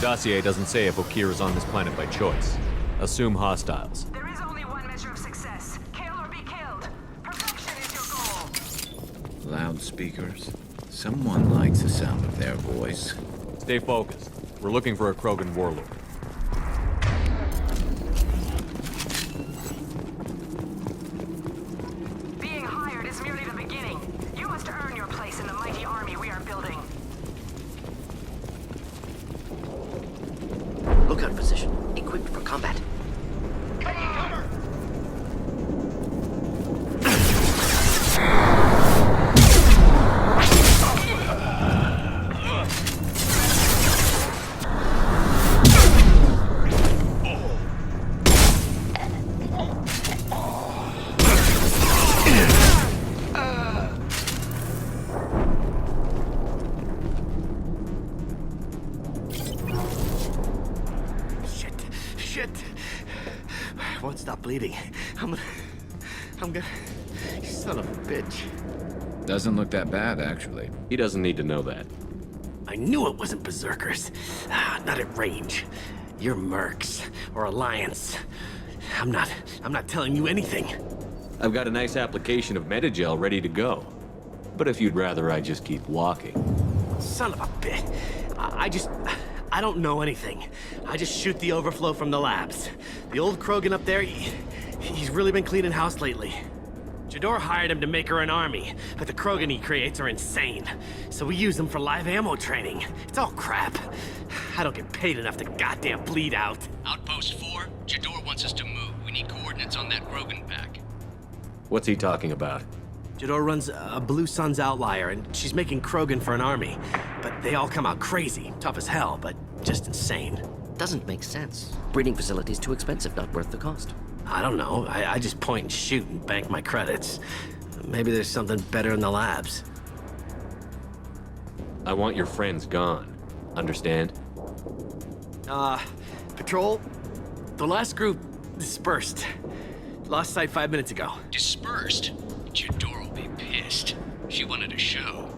Dossier doesn't say if Okeer is on this planet by choice. Assume hostiles. There is only one measure of success. Kill or be killed. Perfection is your goal. Loudspeakers. Someone likes the sound of their voice. Stay focused. We're looking for a Krogan warlord. Being hired is merely the beginning. You must earn your place in the mighty army we are building. Lookout position. Equipped for combat. Won't stop bleeding. I'm gonna... You son of a bitch. Doesn't look that bad, actually. He doesn't need to know that. I knew it wasn't berserkers. Not at range. You're mercs or Alliance. I'm not telling you anything. I've got a nice application of Metagel ready to go. But if you'd rather I just keep walking. Son of a bitch. I don't know anything. I just shoot the overflow from the labs. The old Krogan up there, he's really been cleaning house lately. Jador hired him to make her an army, but the Krogan he creates are insane. So we use them for live ammo training. It's all crap. I don't get paid enough to goddamn bleed out. Outpost 4, Jador wants us to move. We need coordinates on that Krogan pack. What's he talking about? Jador runs a Blue Suns outlier, and she's making Krogan for an army. But they all come out crazy, tough as hell, but just insane. Doesn't make sense. Breeding facility's too expensive, not worth the cost. I don't know. I just point and shoot and bank my credits. Maybe there's something better in the labs. I want your friends gone. Understand? Patrol, the last group dispersed. Lost sight 5 minutes ago. Dispersed? Jador will be pissed. She wanted a show.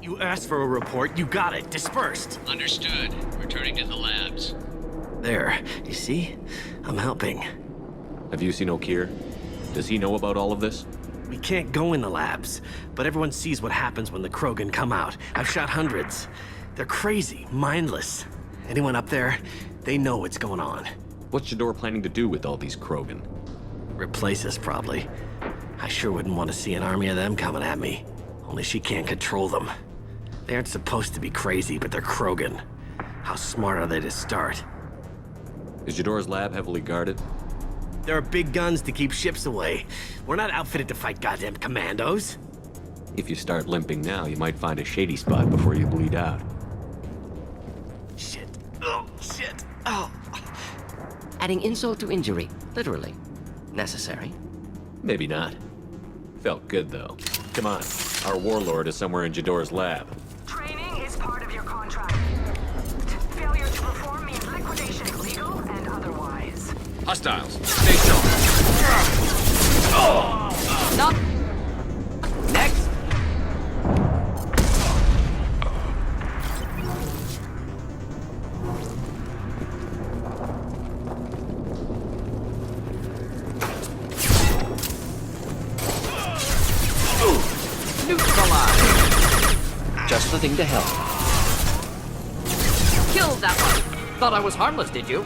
You asked for a report, you got it. Dispersed. Understood. Returning to the labs. There, you see? I'm helping. Have you seen Okeer? Does he know about all of this? We can't go in the labs, but everyone sees what happens when the Krogan come out. I've shot hundreds. They're crazy, mindless. Anyone up there, they know what's going on. What's Jador planning to do with all these Krogan? Replace us, probably. I sure wouldn't want to see an army of them coming at me. Only she can't control them. They aren't supposed to be crazy, but they're Krogan. How smart are they to start? Is Jador's lab heavily guarded? There are big guns to keep ships away. We're not outfitted to fight goddamn commandos. If you start limping now, you might find a shady spot before you bleed out. Shit. Oh, shit. Oh. Adding insult to injury, literally. Necessary. Maybe not. Felt good, though. Come on. Our Warlord is somewhere in Jador's lab. Training is part of your contract. Failure to perform means liquidation, legal and otherwise. Hostiles, stay sharp. Stop! Next! Neutralize! Just the thing to help. Killed that one! Thought I was harmless, did you?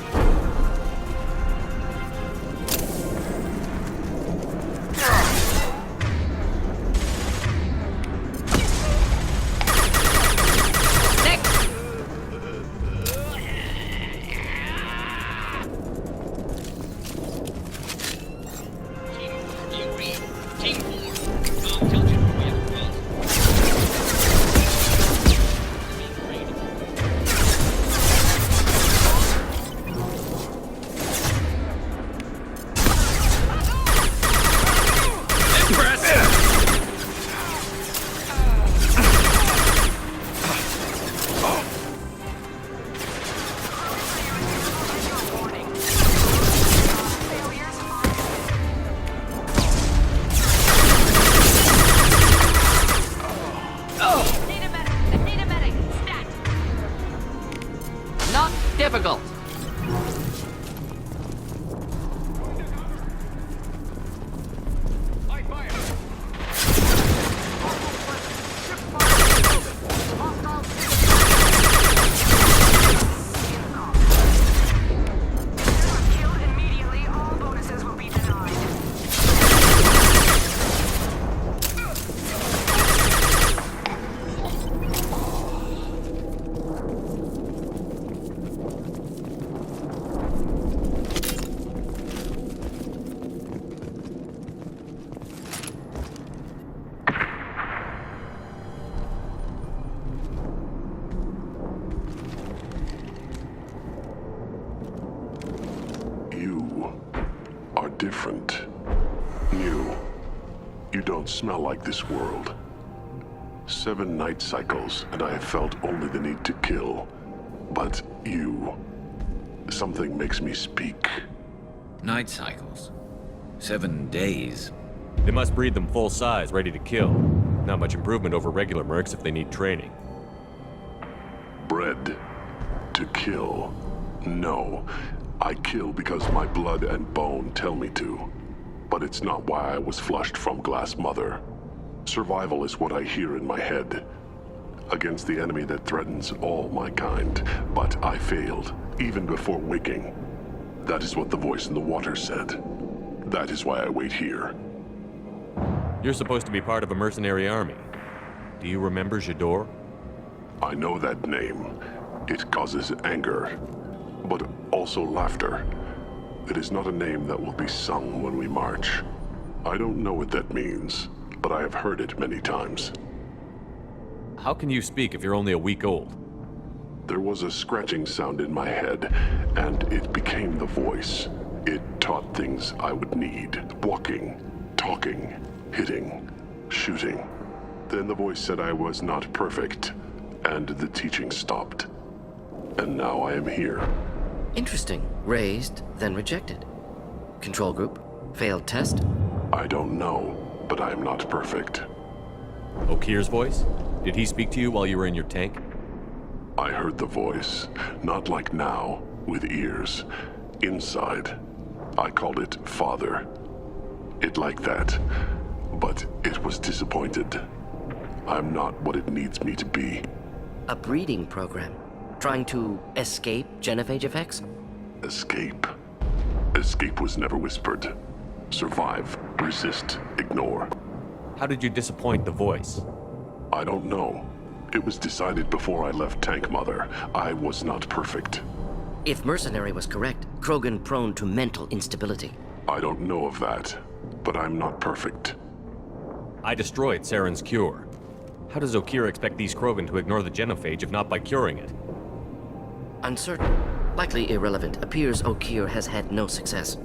Team 4, I'll tell you we have a not difficult. Killed immediately, all bonuses will be denied. You are different. New. You don't smell like this world. 7 night cycles, and I have felt only the need to kill. But you... something makes me speak. Night cycles. 7 days. They must breed them full size, ready to kill. Not much improvement over regular mercs if they need training. Bred to kill. No. I kill because my blood and bone tell me to. But it's not why I was flushed from Glass Mother. Survival is what I hear in my head. Against the enemy that threatens all my kind. But I failed, even before waking. That is what the voice in the water said. That is why I wait here. You're supposed to be part of a mercenary army. Do you remember J'dor? I know that name. It causes anger, but also laughter. It is not a name that will be sung when we march. I don't know what that means, but I have heard it many times. How can you speak if you're only a week old? There was a scratching sound in my head, and it became the voice. It taught things I would need. Walking, talking, hitting, shooting. Then the voice said I was not perfect, and the teaching stopped. And now I am here. Interesting. Raised, then rejected. Control group? Failed test? I don't know, but I am not perfect. Okeer's voice? Did he speak to you while you were in your tank? I heard the voice, not like now, with ears. Inside. I called it Father. It like that, but it was disappointed. I'm not what it needs me to be. A breeding program? Trying to escape genophage effects? Escape. Escape was never whispered. Survive, resist, ignore. How did you disappoint the voice? I don't know. It was decided before I left Tank Mother. I was not perfect. If Mercenary was correct, Krogan prone to mental instability. I don't know of that, but I'm not perfect. I destroyed Saren's cure. How does Okeer expect these Krogan to ignore the genophage if not by curing it? Uncertain. Likely irrelevant. Appears Okeer has had no success.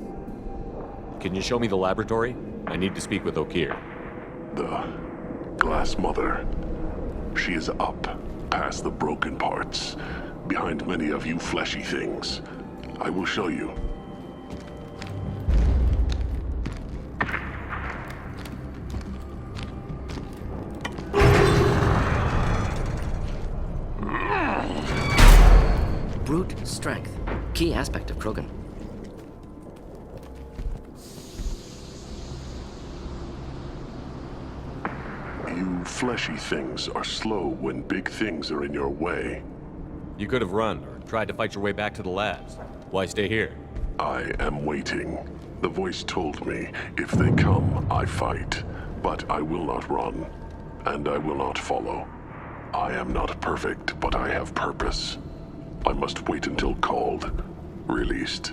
Can you show me the laboratory? I need to speak with Okeer. The Glass Mother. She is up, past the broken parts, behind many of you fleshy things. I will show you. Brute strength. Key aspect of Krogan. You fleshy things are slow when big things are in your way. You could have run or tried to fight your way back to the labs. Why stay here? I am waiting. The voice told me, if they come, I fight. But I will not run, and I will not follow. I am not perfect, but I have purpose. I must wait until called, released.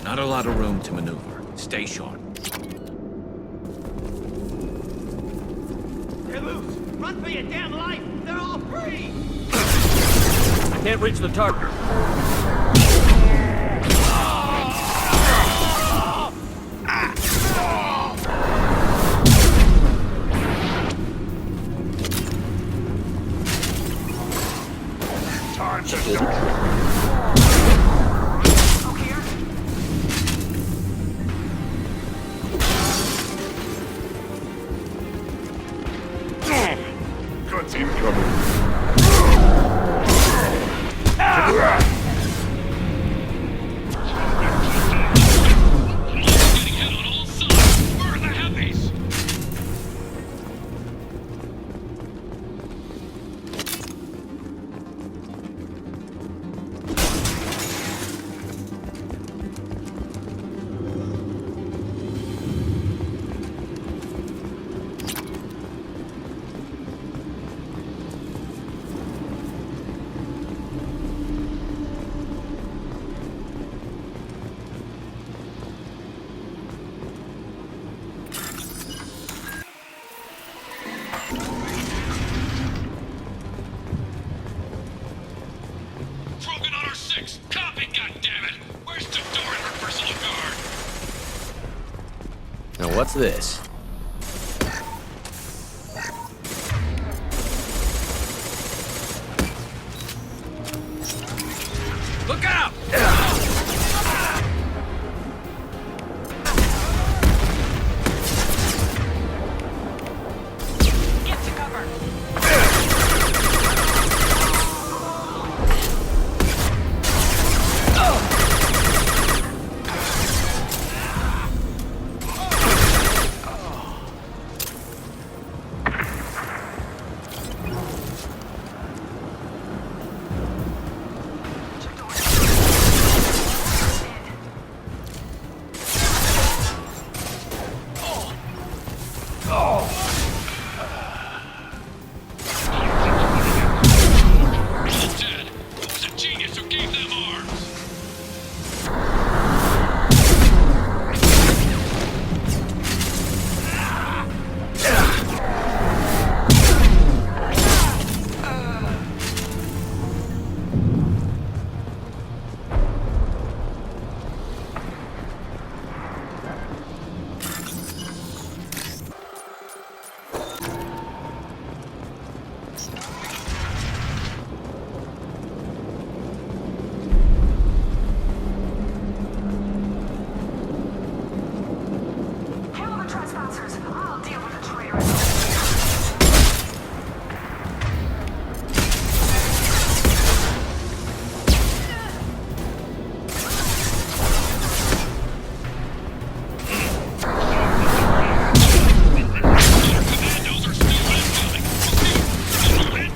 Not a lot of room to maneuver. Stay sharp. They're loose! Run for your damn life! They're all free! I can't reach the target. Okeer? Getting hit on all sides! Where are the heavies? Krogan on our 6! Copy, goddammit! Where's the door and her personal guard? Now what's this? Look out! Get to cover. Dead! It was a genius who gave them arms! Kill the trespassers. I'll deal with the traitors. Commandos are still incoming!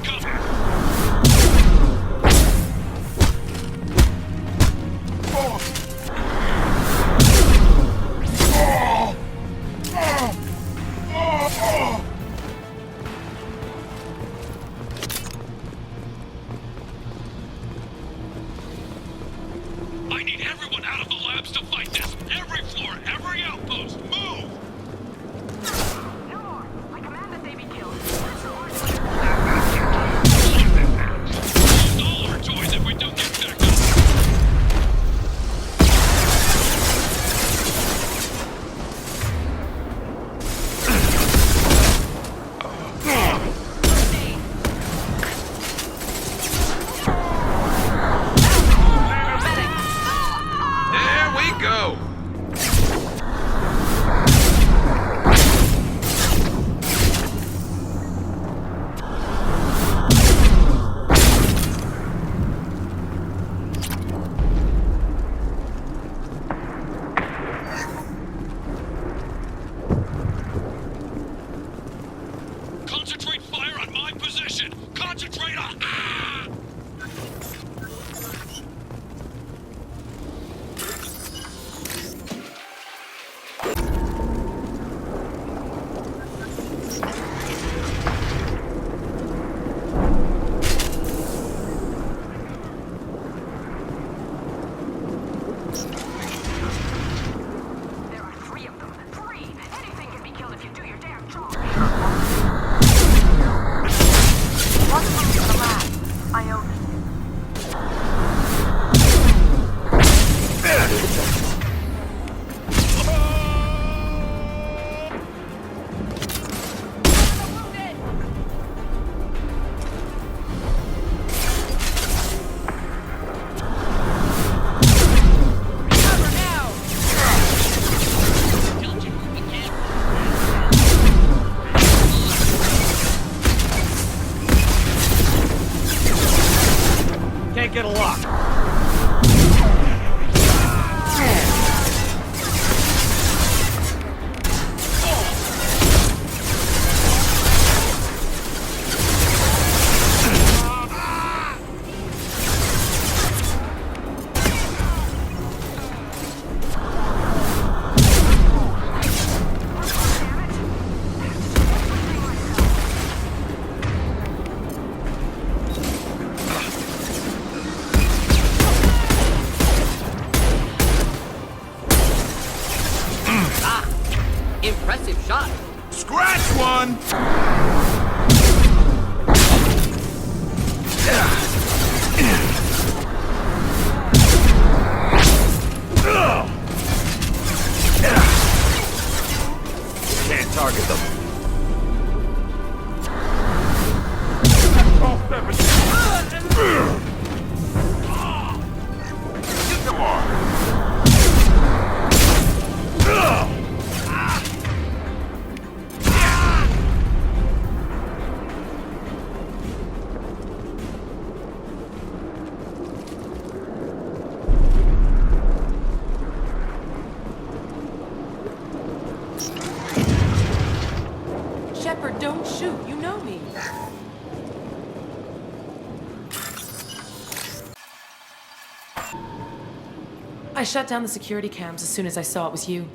I shut down the security cams as soon as I saw it was you.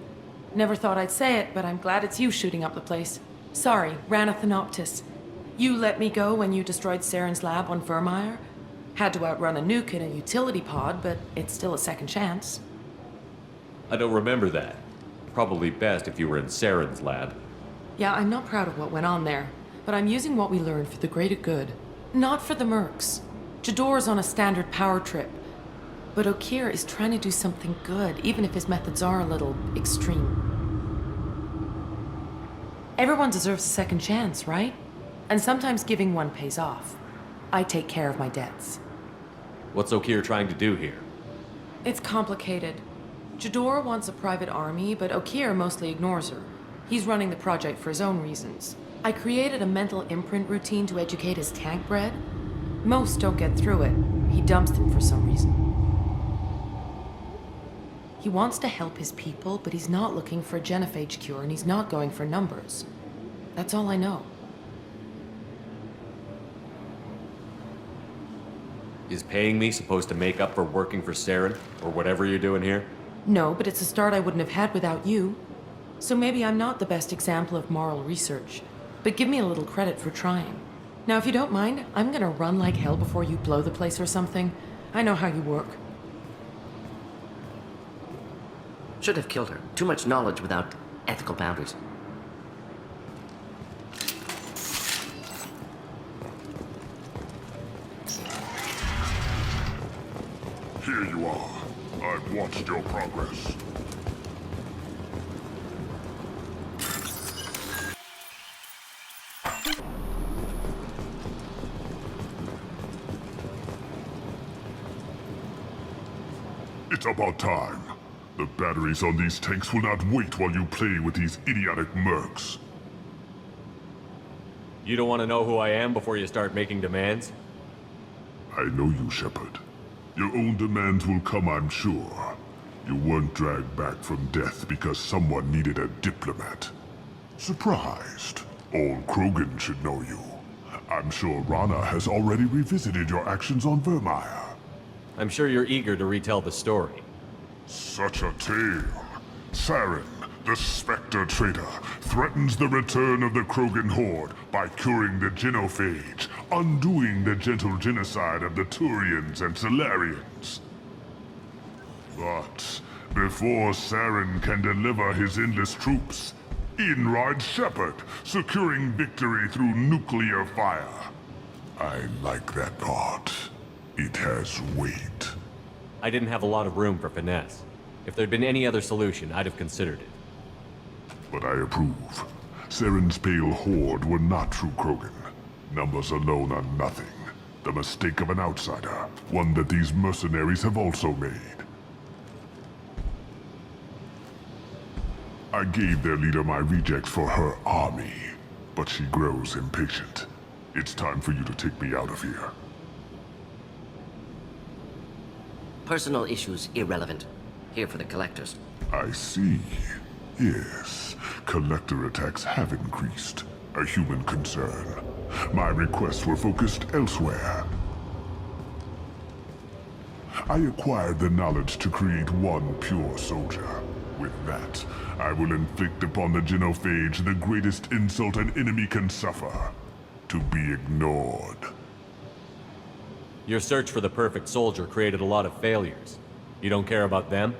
Never thought I'd say it, but I'm glad it's you shooting up the place. Sorry, ran a Thanoptis. You let me go when you destroyed Saren's lab on Vermeer. Had to outrun a nuke in a utility pod, but it's still a second chance. I don't remember that. Probably best if you were in Saren's lab. Yeah, I'm not proud of what went on there, but I'm using what we learned for the greater good. Not for the mercs. Jador's on a standard power trip. But Okeer is trying to do something good, even if his methods are a little extreme. Everyone deserves a second chance, right? And sometimes giving one pays off. I take care of my debts. What's Okeer trying to do here? It's complicated. Jador wants a private army, but Okeer mostly ignores her. He's running the project for his own reasons. I created a mental imprint routine to educate his tank bred. Most don't get through it. He dumps them for some reason. He wants to help his people, but he's not looking for a genophage cure, and he's not going for numbers. That's all I know. Is paying me supposed to make up for working for Saren, or whatever you're doing here? No, but it's a start I wouldn't have had without you. So maybe I'm not the best example of moral research, but give me a little credit for trying. Now, if you don't mind, I'm gonna run like hell before you blow the place or something. I know how you work. Should have killed her. Too much knowledge without ethical boundaries. Here you are. I've watched your progress. It's about time. The batteries on these tanks will not wait while you play with these idiotic mercs. You don't want to know who I am before you start making demands? I know you, Shepard. Your own demands will come, I'm sure. You weren't dragged back from death because someone needed a diplomat. Surprised. Old Krogan should know you. I'm sure Rana has already revisited your actions on Vermeer. I'm sure you're eager to retell the story. Such a tale. Saren, the Spectre traitor, threatens the return of the Krogan horde by curing the genophage, undoing the gentle genocide of the Turians and Solarians. But before Saren can deliver his endless troops, in rides Shepard, securing victory through nuclear fire. I like that part. It has weight. I didn't have a lot of room for finesse. If there'd been any other solution, I'd have considered it. But I approve. Saren's pale horde were not true Krogan. Numbers alone are nothing. The mistake of an outsider, one that these mercenaries have also made. I gave their leader my rejects for her army, but she grows impatient. It's time for you to take me out of here. Personal issues irrelevant. Here for the collectors. I see. Yes, collector attacks have increased. A human concern. My requests were focused elsewhere. I acquired the knowledge to create one pure soldier. With that, I will inflict upon the genophage the greatest insult an enemy can suffer. To be ignored. Your search for the perfect soldier created a lot of failures. You don't care about them?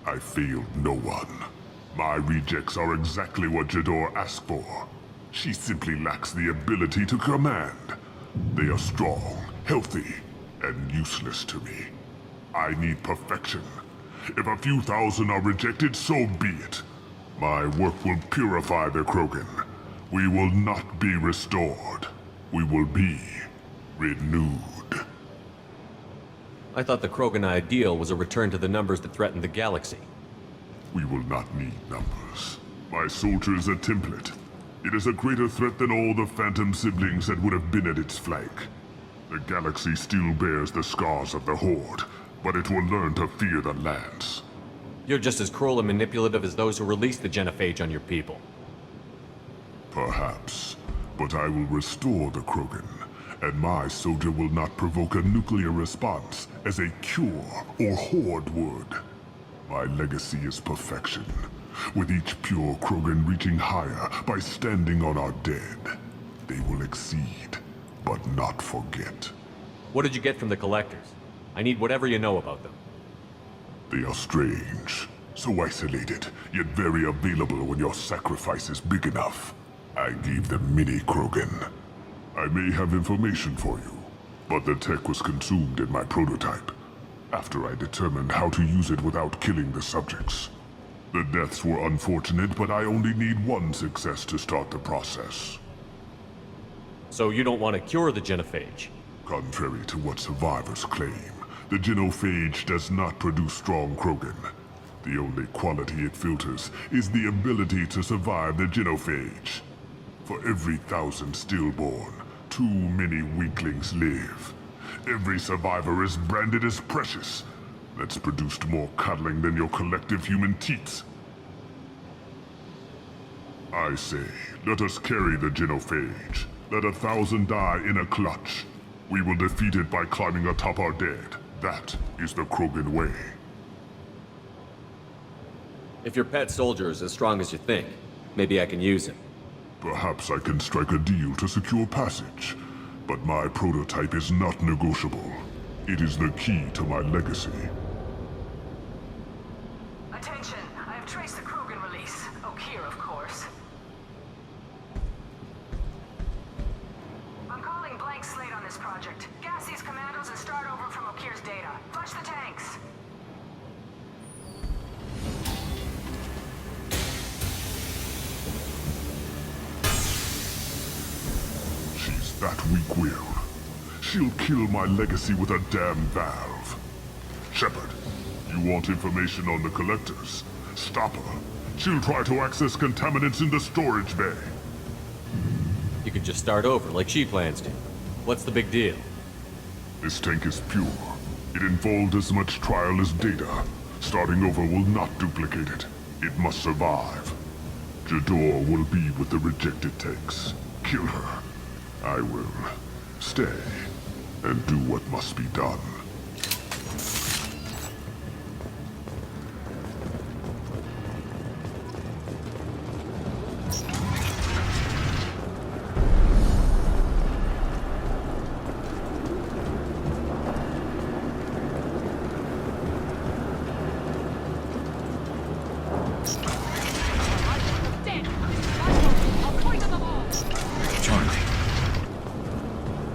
I failed no one. My rejects are exactly what Jador asked for. She simply lacks the ability to command. They are strong, healthy, and useless to me. I need perfection. If a few thousand are rejected, so be it. My work will purify the Krogan. We will not be restored. We will be renewed. I thought the Krogan ideal was a return to the numbers that threatened the galaxy. We will not need numbers. My soldier is a template. It is a greater threat than all the Phantom siblings that would have been at its flank. The galaxy still bears the scars of the Horde, but it will learn to fear the Lance. You're just as cruel and manipulative as those who released the genophage on your people. Perhaps, but I will restore the Krogan, and my soldier will not provoke a nuclear response as a cure or Horde would. My legacy is perfection, with each pure Krogan reaching higher by standing on our dead. They will exceed, but not forget. What did you get from the collectors? I need whatever you know about them. They are strange, so isolated, yet very available when your sacrifice is big enough. I gave them mini Krogan. I may have information for you, but the tech was consumed in my prototype, after I determined how to use it without killing the subjects. The deaths were unfortunate, but I only need one success to start the process. So you don't want to cure the genophage? Contrary to what survivors claim, the genophage does not produce strong Krogan. The only quality it filters is the ability to survive the genophage. For every 1,000 stillborn, too many weaklings live. Every survivor is branded as precious. That's produced more cuddling than your collective human teats. I say, let us carry the genophage. Let 1,000 die in a clutch. We will defeat it by climbing atop our dead. That is the Krogan way. If your pet soldier is as strong as you think, maybe I can use him. Perhaps I can strike a deal to secure passage. But my prototype is not negotiable. It is the key to my legacy. Attention, I have traced the Krogan release. Okeer, of course. I'm calling blank slate on this project. Gas these commandos and start over from Okeer's data. Flush the tanks. She's that weak-willed. She'll kill my legacy with a damn valve. Shepard, you want information on the collectors? Stop her. She'll try to access contaminants in the storage bay. You could just start over, like she plans to. What's the big deal? This tank is pure. It involved as much trial as data. Starting over will not duplicate it. It must survive. Jador will be with the rejected tanks. Kill her. I will stay and do what must be done.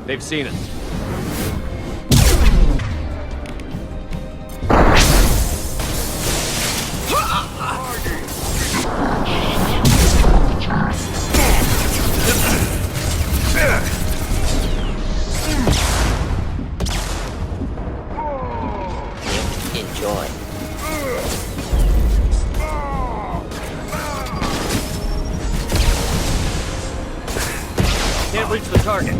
They've seen us. Enjoy. Can't reach the target.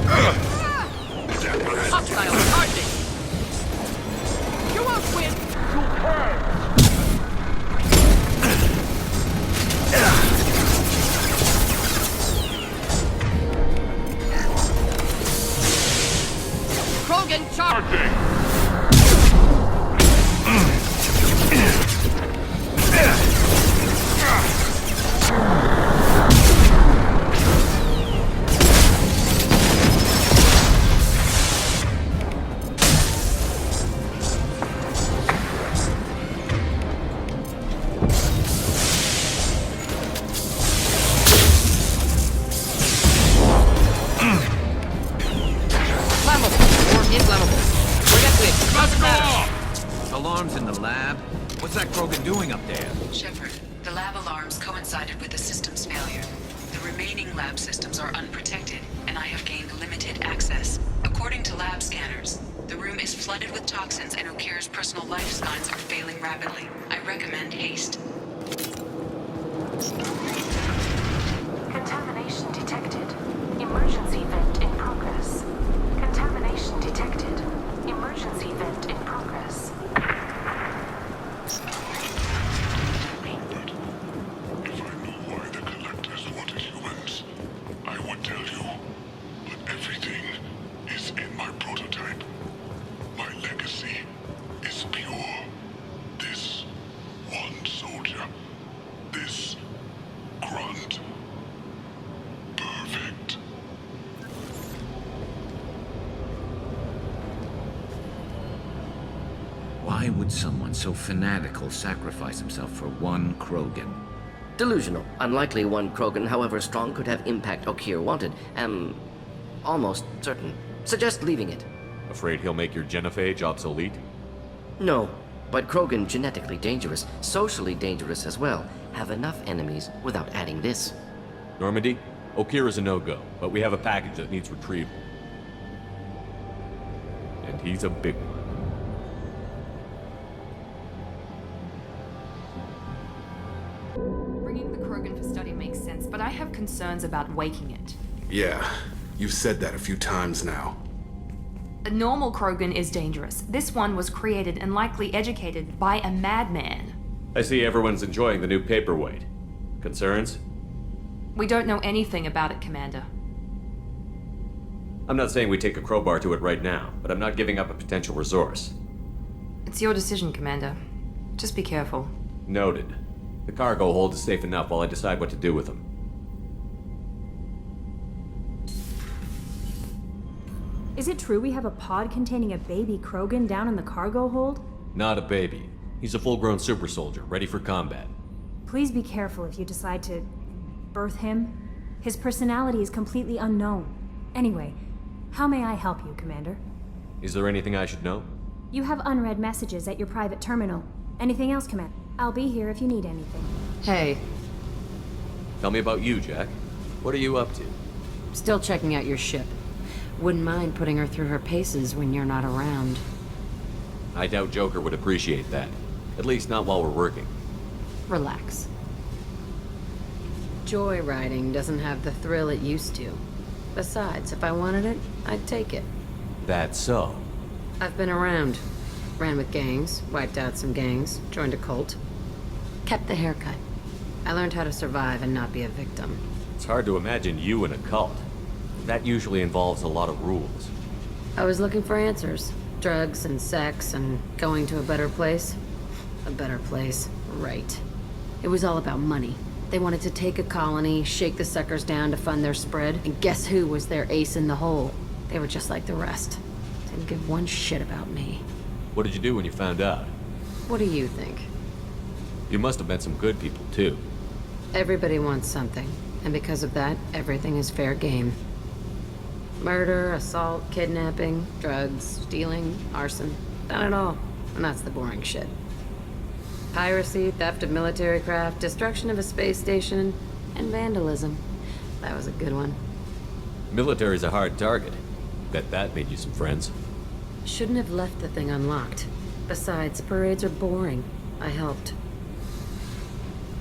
Hostile targeting! You won't win! Krogan charging! Alarms in the lab? What's that Krogan doing up there? Shepard, the lab alarms coincided with the system's failure. The remaining lab systems are unprotected, and I have gained limited access. According to lab scanners, the room is flooded with toxins and Okeer's personal life signs are failing rapidly. I recommend haste. Contamination detected. Emergency vent in progress. Contamination detected. Emergency vent in progress. If I knew why the collectors wanted humans, I would tell you. But everything is in my prototype. My legacy is pure. This Why would someone so fanatical sacrifice himself for one Krogan? Delusional. Unlikely one Krogan, however strong, could have impact Okeer wanted. Am almost certain. Suggest leaving it. Afraid he'll make your genophage obsolete? No, but Krogan genetically dangerous, socially dangerous as well. Have enough enemies without adding this. Normandy, Okeer is a no-go, but we have a package that needs retrieval. And he's a big one. Bringing the Krogan for study makes sense, but I have concerns about waking it. Yeah, you've said that a few times now. A normal Krogan is dangerous. This one was created and likely educated by a madman. I see everyone's enjoying the new paperweight. Concerns? We don't know anything about it, Commander. I'm not saying we take a crowbar to it right now, but I'm not giving up a potential resource. It's your decision, Commander. Just be careful. Noted. The cargo hold is safe enough while I decide what to do with them. Is it true we have a pod containing a baby Krogan down in the cargo hold? Not a baby. He's a full-grown super soldier, ready for combat. Please be careful if you decide to birth him. His personality is completely unknown. Anyway, how may I help you, Commander? Is there anything I should know? You have unread messages at your private terminal. Anything else, Commander? I'll be here if you need anything. Hey. Tell me about you, Jack. What are you up to? Still checking out your ship. Wouldn't mind putting her through her paces when you're not around. I doubt Joker would appreciate that. At least not while we're working. Relax. Joyriding doesn't have the thrill it used to. Besides, if I wanted it, I'd take it. That's so. I've been around. Ran with gangs, wiped out some gangs, joined a cult. Kept the haircut. I learned how to survive and not be a victim. It's hard to imagine you in a cult. That usually involves a lot of rules. I was looking for answers. Drugs and sex and going to a better place. A better place, right. It was all about money. They wanted to take a colony, shake the suckers down to fund their spread, and guess who was their ace in the hole? They were just like the rest. Didn't give one shit about me. What did you do when you found out? What do you think? You must have met some good people, too. Everybody wants something, and because of that, everything is fair game. Murder, assault, kidnapping, drugs, stealing, arson. Done it all. And that's the boring shit. Piracy, theft of military craft, destruction of a space station, and vandalism. That was a good one. Military's a hard target. Bet that made you some friends. Shouldn't have left the thing unlocked. Besides, parades are boring. I helped.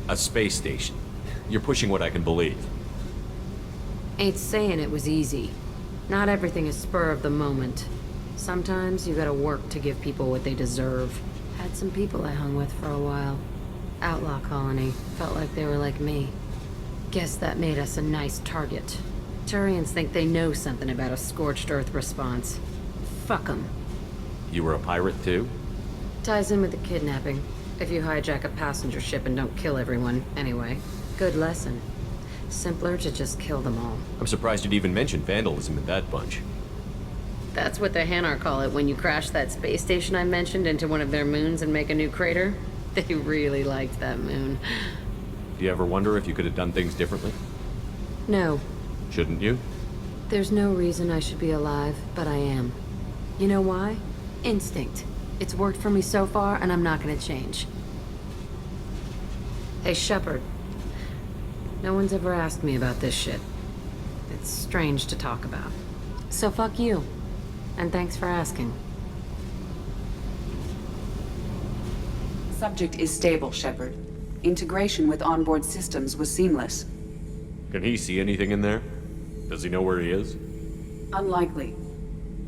A space station. You're pushing what I can believe. Ain't saying it was easy. Not everything is spur of the moment. Sometimes you gotta work to give people what they deserve. Had some people I hung with for a while. Outlaw colony. Felt like they were like me. Guess that made us a nice target. Turians think they know something about a scorched earth response. Fuck 'em. You were a pirate, too? Ties in with the kidnapping. If you hijack a passenger ship and don't kill everyone, anyway. Good lesson. Simpler to just kill them all. I'm surprised you'd even mention vandalism in that bunch. That's what the Hanar call it when you crash that space station I mentioned into one of their moons and make a new crater. They really liked that moon. Do you ever wonder if you could have done things differently? No. Shouldn't you? There's no reason I should be alive, but I am. You know why? Instinct. It's worked for me so far, and I'm not gonna change. Hey, Shepard. No one's ever asked me about this shit. It's strange to talk about. So fuck you. And thanks for asking. Subject is stable, Shepard. Integration with onboard systems was seamless. Can he see anything in there? Does he know where he is? Unlikely.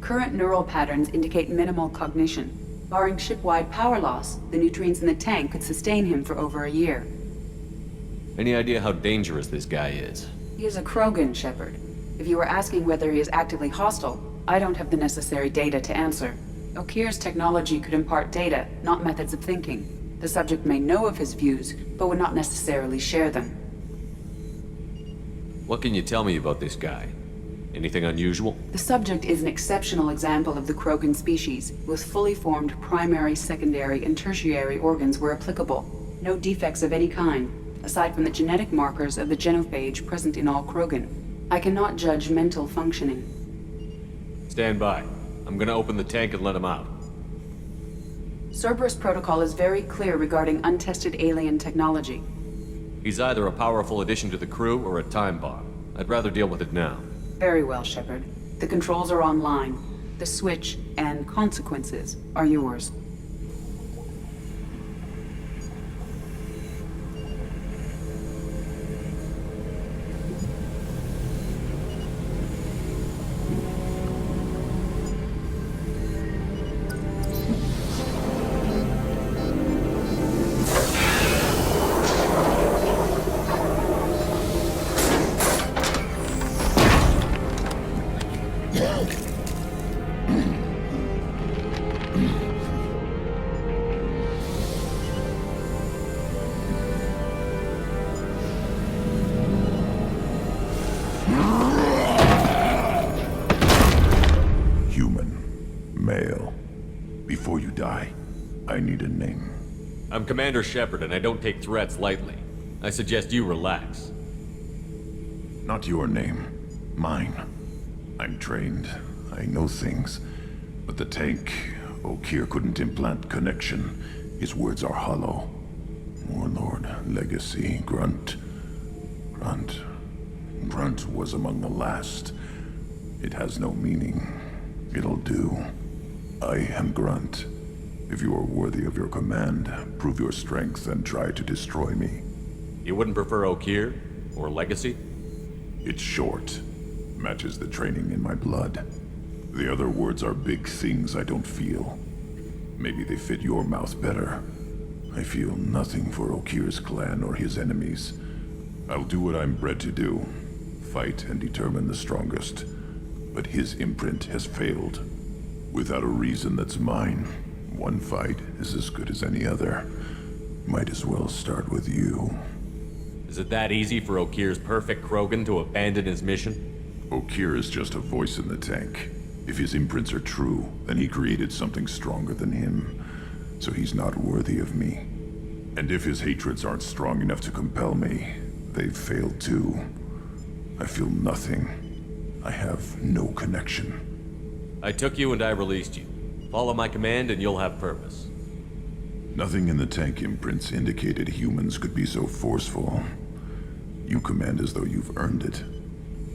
Current neural patterns indicate minimal cognition. Barring ship-wide power loss, the nutrients in the tank could sustain him for over a year. Any idea how dangerous this guy is? He is a Krogan, Shepard. If you were asking whether he is actively hostile, I don't have the necessary data to answer. Okeer's technology could impart data, not methods of thinking. The subject may know of his views, but would not necessarily share them. What can you tell me about this guy? Anything unusual? The subject is an exceptional example of the Krogan species, with fully formed primary, secondary, and tertiary organs where applicable. No defects of any kind, aside from the genetic markers of the genophage present in all Krogan. I cannot judge mental functioning. Stand by. I'm gonna open the tank and let him out. Cerberus protocol is very clear regarding untested alien technology. He's either a powerful addition to the crew or a time bomb. I'd rather deal with it now. Very well, Shepard. The controls are online. The switch and consequences are yours. I'm Commander Shepard, and I don't take threats lightly. I suggest you relax. Not your name. Mine. I'm trained. I know things. But the tank, Okeer couldn't implant connection. His words are hollow. Warlord, legacy, Grunt. Grunt was among the last. It has no meaning. It'll do. I am Grunt. If you are worthy of your command, prove your strength and try to destroy me. You wouldn't prefer Okeer? Or legacy? It's short. Matches the training in my blood. The other words are big things I don't feel. Maybe they fit your mouth better. I feel nothing for Okeer's clan or his enemies. I'll do what I'm bred to do. Fight and determine the strongest. But his imprint has failed. Without a reason that's mine. One fight is as good as any other. Might as well start with you. Is it that easy for Okeer's perfect Krogan to abandon his mission? Okeer is just a voice in the tank. If his imprints are true, then he created something stronger than him. So he's not worthy of me. And if his hatreds aren't strong enough to compel me, they've failed too. I feel nothing. I have no connection. I took you and I released you. Follow my command and you'll have purpose. Nothing in the tank imprints indicated humans could be so forceful. You command as though you've earned it.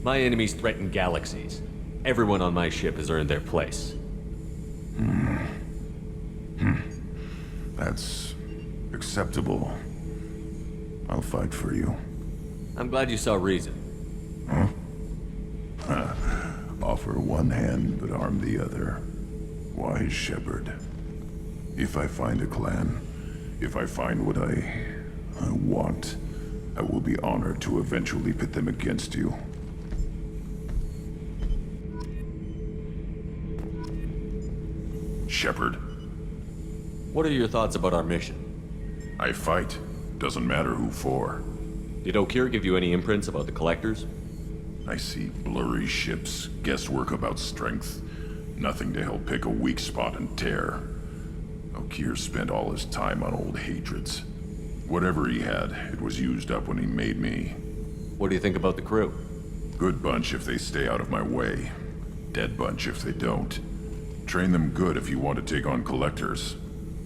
My enemies threaten galaxies. Everyone on my ship has earned their place. That's acceptable. I'll fight for you. I'm glad you saw reason. Offer one hand, but arm the other. Wise Shepard. If I find a clan, if I find what I want, I will be honored to eventually pit them against you. Shepard. What are your thoughts about our mission? I fight. Doesn't matter who for. Did Okeer give you any imprints about the Collectors? I see blurry ships, guesswork about strength. Nothing to help pick a weak spot and tear. Okeer spent all his time on old hatreds. Whatever he had, it was used up when he made me. What do you think about the crew? Good bunch if they stay out of my way. Dead bunch if they don't. Train them good if you want to take on Collectors.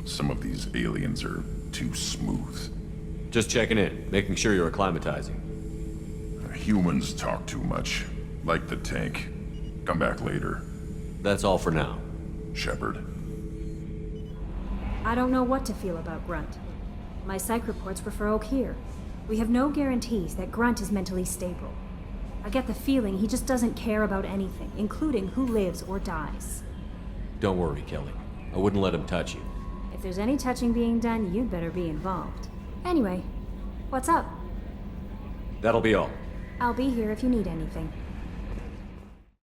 Some of these aliens are too smooth. Just checking in, making sure you're acclimatizing. Humans talk too much. Like the tank. Come back later. That's all for now. Shepard. I don't know what to feel about Grunt. My psych reports refer Okeer. We have no guarantees that Grunt is mentally stable. I get the feeling he just doesn't care about anything, including who lives or dies. Don't worry, Kelly. I wouldn't let him touch you. If there's any touching being done, you'd better be involved. Anyway, what's up? That'll be all. I'll be here if you need anything.